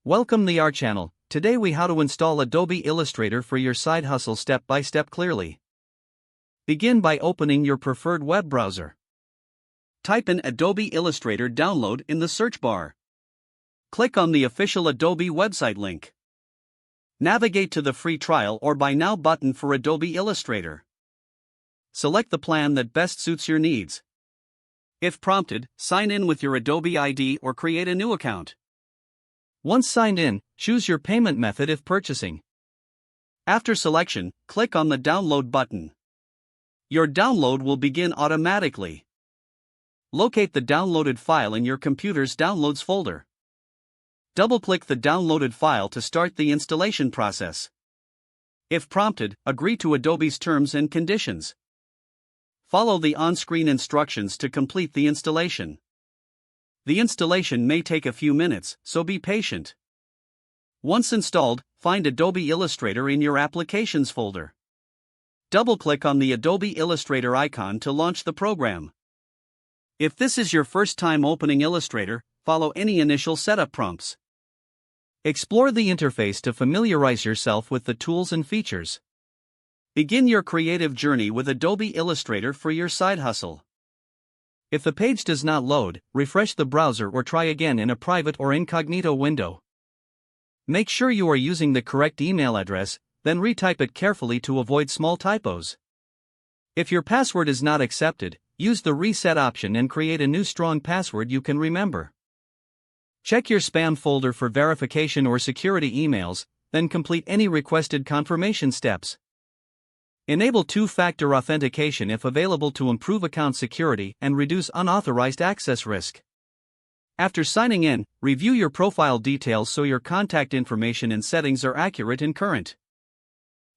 Welcome to our channel. Today we how to install Adobe Illustrator for your side hustle step by step clearly. Begin by opening your preferred web browser. Type in Adobe Illustrator download in the search bar. Click on the official Adobe website link. Navigate to the free trial or buy now button for Adobe Illustrator. Select the plan that best suits your needs. If prompted, sign in with your Adobe ID or create a new account. Once signed in, choose your payment method if purchasing. After selection, click on the download button. Your download will begin automatically. Locate the downloaded file in your computer's downloads folder. Double-click the downloaded file to start the installation process. If prompted, agree to Adobe's terms and conditions. Follow the on-screen instructions to complete the installation. The installation may take a few minutes, so be patient. Once installed, find Adobe Illustrator in your Applications folder. Double-click on the Adobe Illustrator icon to launch the program. If this is your first time opening Illustrator, follow any initial setup prompts. Explore the interface to familiarize yourself with the tools and features. Begin your creative journey with Adobe Illustrator for your side hustle. If the page does not load, refresh the browser or try again in a private or incognito window. Make sure you are using the correct email address, then retype it carefully to avoid small typos. If your password is not accepted, use the reset option and create a new strong password you can remember. Check your spam folder for verification or security emails, then complete any requested confirmation steps. Enable two-factor authentication if available to improve account security and reduce unauthorized access risk. After signing in, review your profile details so your contact information and settings are accurate and current.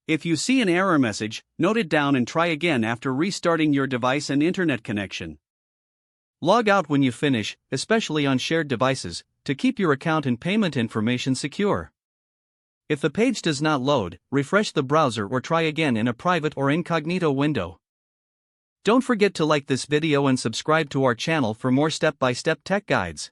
If you see an error message, note it down and try again after restarting your device and internet connection. Log out when you finish, especially on shared devices, to keep your account and payment information secure. If the page does not load, refresh the browser or try again in a private or incognito window. Don't forget to like this video and subscribe to our channel for more step-by-step tech guides.